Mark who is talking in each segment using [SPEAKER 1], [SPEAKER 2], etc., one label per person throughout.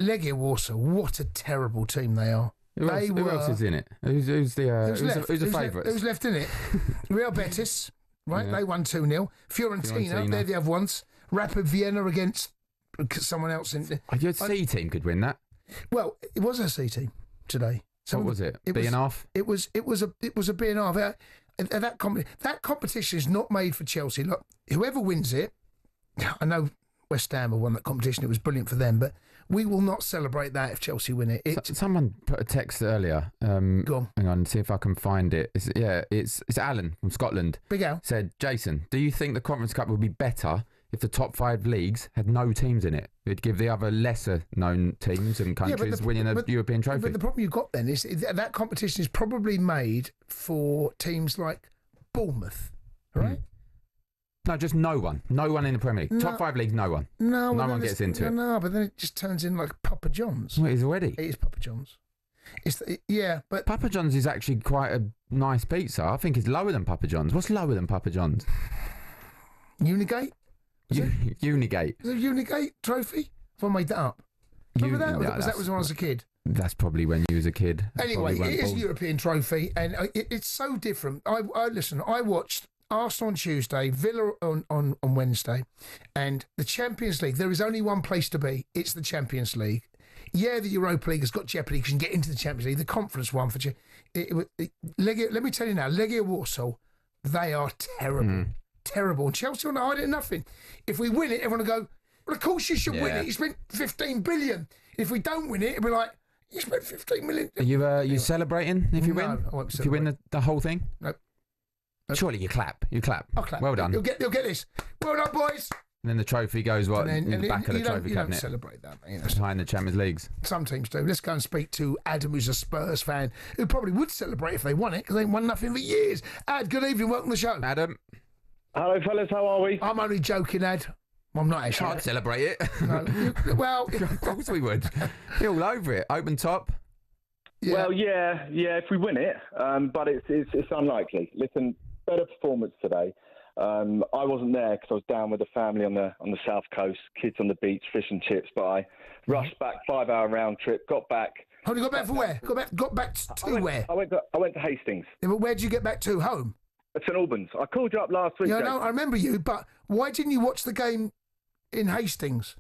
[SPEAKER 1] Legia Warsaw, what a terrible team they are.
[SPEAKER 2] Who else is in it? Who's the favourite?
[SPEAKER 1] Who's left in it? Real Betis, right? Yeah. They won 2-0. Fiorentina, they're the other ones. Rapid Vienna against someone else.
[SPEAKER 2] You had C team could win that.
[SPEAKER 1] Well, it was a C team today.
[SPEAKER 2] What was it? B and half?
[SPEAKER 1] It was a B and half. That competition is not made for Chelsea. Look, whoever wins it, I know West Ham won that competition. It was brilliant for them, but we will not celebrate that if Chelsea win it.
[SPEAKER 2] Someone put a text earlier.
[SPEAKER 1] Go on.
[SPEAKER 2] Hang on, see if I can find it. It's Alan from Scotland.
[SPEAKER 1] Big Al.
[SPEAKER 2] Said, Jason, do you think the Conference Cup would be better if the top 5 leagues had no teams in it? It'd give the other lesser known teams and countries winning a European trophy.
[SPEAKER 1] But the problem you've got then is that competition is probably made for teams like Bournemouth, right?
[SPEAKER 2] No, just no one. No one in the Premier League. Top 5 leagues, no one. No one gets into it.
[SPEAKER 1] No, but then it just turns in like Papa John's.
[SPEAKER 2] Well, it is already.
[SPEAKER 1] It is Papa John's. But
[SPEAKER 2] Papa John's is actually quite a nice pizza. I think it's lower than Papa John's. What's lower than Papa John's?
[SPEAKER 1] Unigate?
[SPEAKER 2] Unigate.
[SPEAKER 1] Is it a Unigate trophy? Have I made that up? Remember that? That was when I was a kid.
[SPEAKER 2] That's probably when you was a kid.
[SPEAKER 1] Anyway, it is a European trophy, and it's so different. I watched Arsenal on Tuesday, Villa on Wednesday, and the Champions League. There is only one place to be. It's the Champions League. Yeah, the Europa League has got jeopardy because you can get into the Champions League. The conference one for Legia. Let me tell you now, Legia Warsaw, they are terrible. Terrible. And Chelsea will hide it nothing. If we win it, everyone will go, well, of course you should win it. You spent 15 billion. If we don't win it, it'll be like, you spent 15 million.
[SPEAKER 2] Are you celebrating if you win?
[SPEAKER 1] No, I won't celebrate.
[SPEAKER 2] If you win the whole thing?
[SPEAKER 1] Nope.
[SPEAKER 2] Surely you clap.
[SPEAKER 1] I'll clap.
[SPEAKER 2] Well done.
[SPEAKER 1] You'll get this. Well done, boys.
[SPEAKER 2] And then the trophy goes in the back of the trophy cabinet.
[SPEAKER 1] You don't celebrate that, mate.
[SPEAKER 2] Behind the Champions Leagues.
[SPEAKER 1] Some teams do. Let's go and speak to Adam, who's a Spurs fan, who probably would celebrate if they won it because they ain't won nothing for years. Ad, good evening. Welcome to the show.
[SPEAKER 2] Adam.
[SPEAKER 3] Hello, fellas. How are we?
[SPEAKER 1] I'm only joking, Ad. Well, I'm not actually.
[SPEAKER 2] Can't celebrate it.
[SPEAKER 1] No. Well,
[SPEAKER 2] of course we would. Be all over it. Open top.
[SPEAKER 3] Yeah. Well, yeah, if we win it, but it's unlikely. Listen, better performance today. I wasn't there because I was down with the family on the south coast, kids on the beach, fish and chips. But I rushed back, 5-hour round trip, got back.
[SPEAKER 1] Hold on, got back for where? Got back to where?
[SPEAKER 3] I went to Hastings.
[SPEAKER 1] Yeah, but where did you get back to? Home?
[SPEAKER 3] At St Albans. I called you up last week.
[SPEAKER 1] Yeah, no, I remember you. But why didn't you watch the game in Hastings?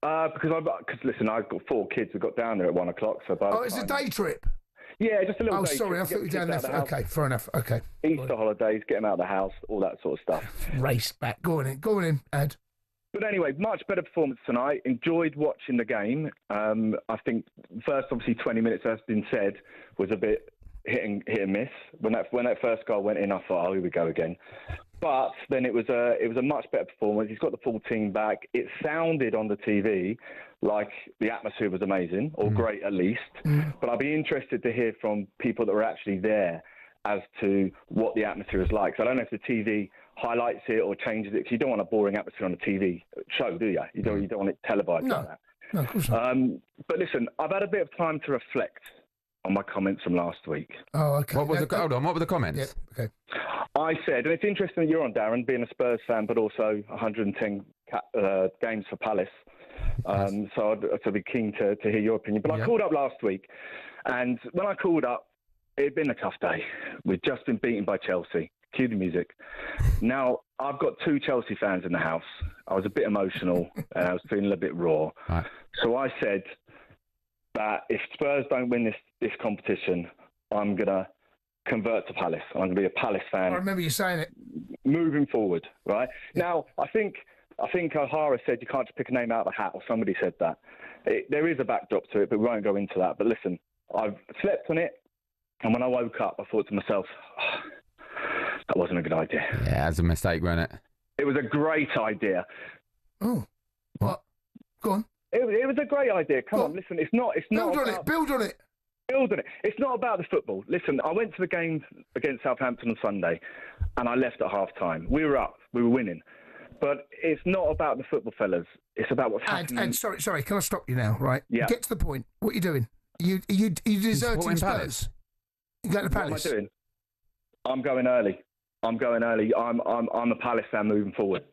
[SPEAKER 3] Because listen, I've got 4 kids who got down there at 1 o'clock. So
[SPEAKER 1] it's a day trip.
[SPEAKER 3] Yeah, just a little.
[SPEAKER 1] Oh, sorry, I thought you were down there. Okay, fair enough. Okay.
[SPEAKER 3] Easter holidays, get them out of the house, all that sort of stuff.
[SPEAKER 1] Race back. Go on in, Ad.
[SPEAKER 3] But anyway, much better performance tonight. Enjoyed watching the game. I think first, obviously, 20 minutes, as has been said, was a bit hit and miss. When that first goal went in, I thought, oh, here we go again. But then it was a much better performance. He's got the full team back. It sounded on the TV like the atmosphere was amazing, or great at least. But I'd be interested to hear from people that were actually there as to what the atmosphere is like. So I don't know if the TV highlights it or changes it, because you don't want a boring atmosphere on a TV show, do you? You don't want it televised like that.
[SPEAKER 1] No, of course not.
[SPEAKER 3] But listen, I've had a bit of time to reflect on my comments from last week.
[SPEAKER 1] Oh, okay.
[SPEAKER 2] Hold on, what were the comments?
[SPEAKER 1] Yeah, okay.
[SPEAKER 3] I said, and it's interesting that you're on, Darren, being a Spurs fan, but also 110 games for Palace. So I'd be keen to hear your opinion. But I called up last week, and when I called up, it had been a tough day. We'd just been beaten by Chelsea. Cue the music. Now, I've got 2 Chelsea fans in the house. I was a bit emotional, and I was feeling a little bit raw. Right. So I said that if Spurs don't win this competition, I'm going to convert to Palace. I'm going to be a Palace fan.
[SPEAKER 1] I remember you saying it.
[SPEAKER 3] Moving forward, right? Yeah. Now, I think O'Hara said you can't just pick a name out of a hat, or somebody said that. There is a backdrop to it, but we won't go into that. But listen, I've slept on it, and when I woke up, I thought to myself, that wasn't a good idea.
[SPEAKER 2] Yeah, it was a mistake, wasn't it?
[SPEAKER 3] It was a great idea.
[SPEAKER 1] Oh, what? Go on.
[SPEAKER 3] It was a great idea. Come on, listen, it's not
[SPEAKER 1] Build on it.
[SPEAKER 3] It's not about the football. Listen, I went to the game against Southampton on Sunday, and I left at half-time. We were up. We were winning. But it's not about the football, fellas. It's about what's happening.
[SPEAKER 1] And sorry, can I stop you now, right?
[SPEAKER 3] Yeah.
[SPEAKER 1] Get to the point. What are you doing? You deserting Spurs? You going to Palace?
[SPEAKER 3] What am I doing? I'm going early. I'm a Palace fan moving forward.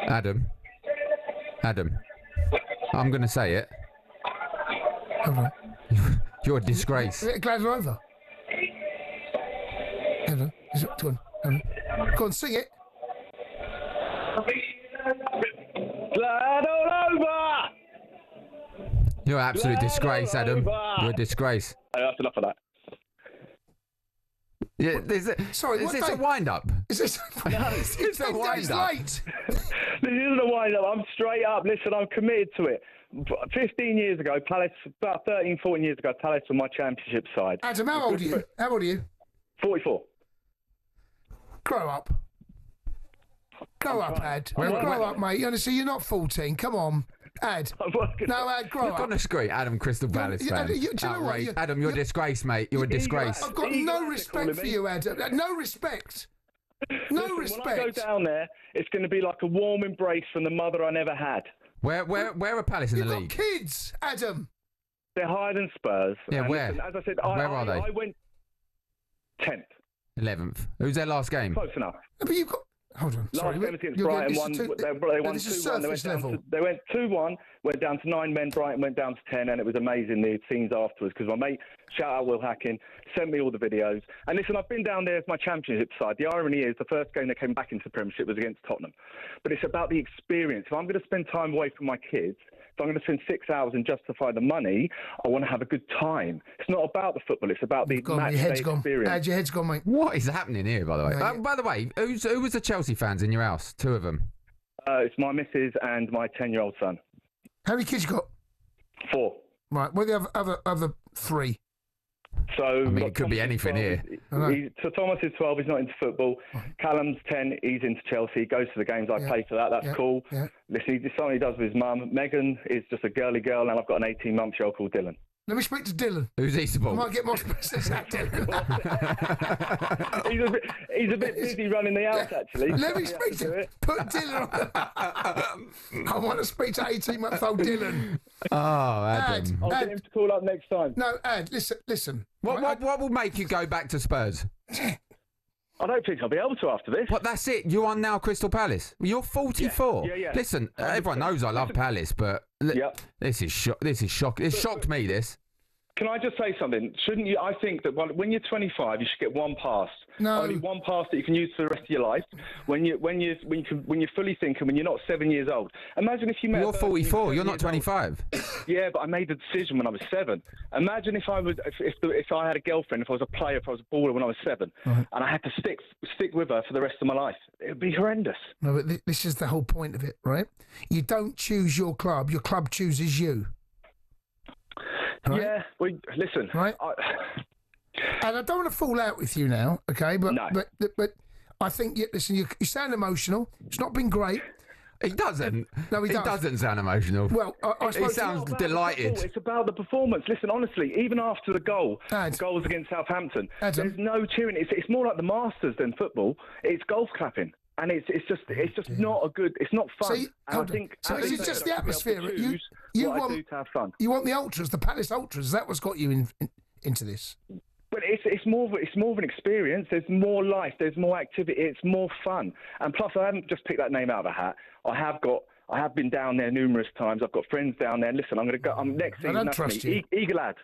[SPEAKER 2] Adam? Adam, I'm going to say it.
[SPEAKER 1] Hold on.
[SPEAKER 2] You're a disgrace.
[SPEAKER 1] Glad we're over. Hold on. Go on. Go on, sing it.
[SPEAKER 3] Glad all over!
[SPEAKER 2] You're an absolute disgrace, Adam. You're a disgrace.
[SPEAKER 3] That's enough of that.
[SPEAKER 2] Yeah,
[SPEAKER 1] Sorry,
[SPEAKER 2] is this a wind-up?
[SPEAKER 1] Is this?
[SPEAKER 2] No, it's a wind-up.
[SPEAKER 1] Late.
[SPEAKER 3] This isn't a wind-up. I'm straight up. Listen, I'm committed to it. 15 years ago, Palace, about 13, 14 years ago, Palace were my championship side.
[SPEAKER 1] Adam, how old are you? How old are you?
[SPEAKER 3] 44.
[SPEAKER 1] Grow up. Grow up, Ad. Grow up, mate. Honestly, you're not 14. Come on. Ad. No, Ad, grow
[SPEAKER 2] Look
[SPEAKER 1] up.
[SPEAKER 2] on the screen, Adam, Crystal Palace fan.
[SPEAKER 1] Do you know what?
[SPEAKER 2] Adam, you're a disgrace, mate. You're a disgrace.
[SPEAKER 1] I've got no respect for you, Adam. No respect. No respect.
[SPEAKER 3] When I go down there, it's going to be like a warm embrace from the mother I never had.
[SPEAKER 2] Where are Palace in the league?
[SPEAKER 1] You've got kids, Adam.
[SPEAKER 3] They're higher than Spurs.
[SPEAKER 2] Yeah, where?
[SPEAKER 3] Listen, as I said,
[SPEAKER 2] where are they?
[SPEAKER 3] I went 10th.
[SPEAKER 2] 11th. Who's their last game?
[SPEAKER 3] Close enough.
[SPEAKER 1] But you've got... Hold on.
[SPEAKER 3] Last game against Brighton, they won 2-1. They went 2-1, went down to 9 men. Brighton went down to 10, and it was amazing, the scenes afterwards, because my mate, shout out Will Hacking, sent me all the videos. And listen, I've been down there as my championship side. The irony is the first game they came back into the Premiership was against Tottenham. But it's about the experience. If I'm going to spend time away from my kids, if I'm going to spend 6 hours and justify the money, I want to have a good time. It's not about the football, it's about the match day experience.
[SPEAKER 1] Ad, your head's gone, mate.
[SPEAKER 2] What is happening here, by the way? By the way, who was the Chelsea fans in your house? 2 of them.
[SPEAKER 3] It's my missus and my 10-year-old son.
[SPEAKER 1] How many kids you got?
[SPEAKER 3] 4.
[SPEAKER 1] Right, what are the other 3?
[SPEAKER 3] So
[SPEAKER 2] I mean, it could be anything here.
[SPEAKER 3] So Thomas is 12, he's not into football. Callum's 10, he's into Chelsea, goes to the games, I pay for that, that's cool. Yeah. Listen, it's something he does with his mum. Megan is just a girly girl, and I've got an 18-month-old called Dylan.
[SPEAKER 1] Let me speak to Dylan.
[SPEAKER 2] Who's he support?
[SPEAKER 1] I might get more specifics out
[SPEAKER 3] He's a bit busy running the house, actually.
[SPEAKER 1] Let me speak to Put Dylan on. I want to speak to 18-month-old Dylan.
[SPEAKER 2] Oh, Adam.
[SPEAKER 3] I'll get him to call up next time.
[SPEAKER 1] No, Ad, listen.
[SPEAKER 2] What will make you go back to Spurs?
[SPEAKER 3] I don't think I'll be able to after this.
[SPEAKER 2] But that's it. You are now Crystal Palace. You're 44.
[SPEAKER 3] Yeah.
[SPEAKER 2] Listen, everyone knows I love Palace, but this is shocking. It shocked me, this.
[SPEAKER 3] Can I just say something? Shouldn't you? I think that when you're 25, you should get one pass.
[SPEAKER 1] No.
[SPEAKER 3] Only one pass that you can use for the rest of your life. When you're fully thinking, when you're not 7 years old. Imagine if you met.
[SPEAKER 2] You're 44. You're not 25.
[SPEAKER 3] Yeah, but I made the decision when I was 7. Imagine if I had a girlfriend, if I was a player, if I was a baller when I was 7, and I had to stick with her for the rest of my life. It would be horrendous.
[SPEAKER 1] No, but this is the whole point of it, right? You don't choose your club. Your club chooses you. Right?
[SPEAKER 3] Yeah, well, listen.
[SPEAKER 1] Right. And I don't want to fall out with you now, okay? But I think, listen, you sound emotional. It's not been great.
[SPEAKER 2] He doesn't.
[SPEAKER 1] No, he
[SPEAKER 2] doesn't sound emotional.
[SPEAKER 1] Well, I suppose
[SPEAKER 2] he sounds delighted.
[SPEAKER 3] It's about the performance. Listen, honestly, even after the goals against Southampton, there's no cheering. It's more like the Masters than football. It's golf clapping. And it's just not a good. It's not fun.
[SPEAKER 1] So is it just the atmosphere? You want
[SPEAKER 3] to have fun.
[SPEAKER 1] You want the ultras, the Palace ultras. Is that what's got you into this?
[SPEAKER 3] But it's more of an experience. There's more life. There's more activity. It's more fun. And plus, I haven't just picked that name out of a hat. I have been down there numerous times. I've got friends down there. And listen, I'm going to go. I'm next season.
[SPEAKER 1] I don't trust you.
[SPEAKER 3] Eagle Lad.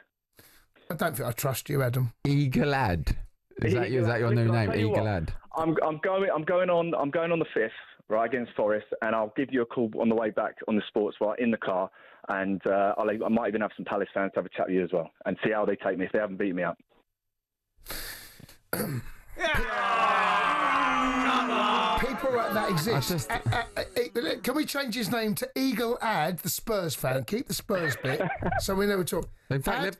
[SPEAKER 1] I don't think I trust you, Adam.
[SPEAKER 2] Eagle Lad. Is that your new name, Eagle Lad?
[SPEAKER 3] I'm going on the 5th, right, against Forest, and I'll give you a call on the way back on the sports bar in the car, and I might even have some Palace fans to have a chat with you as well, and see how they take me if they haven't beaten me up.
[SPEAKER 1] People like that exist. Can we change his name to Eagle Ad, the Spurs fan? Keep the Spurs bit, so we never talk.
[SPEAKER 2] In fact, they've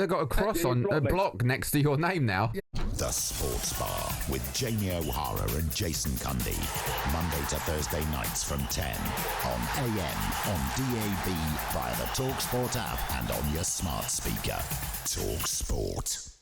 [SPEAKER 2] got a cross on a block next to your name now.
[SPEAKER 4] The Sports Bar with Jamie O'Hara and Jason Cundy, Monday to Thursday nights from 10 on AM, on DAB, via the talkSPORT app, and on your smart speaker. talkSPORT.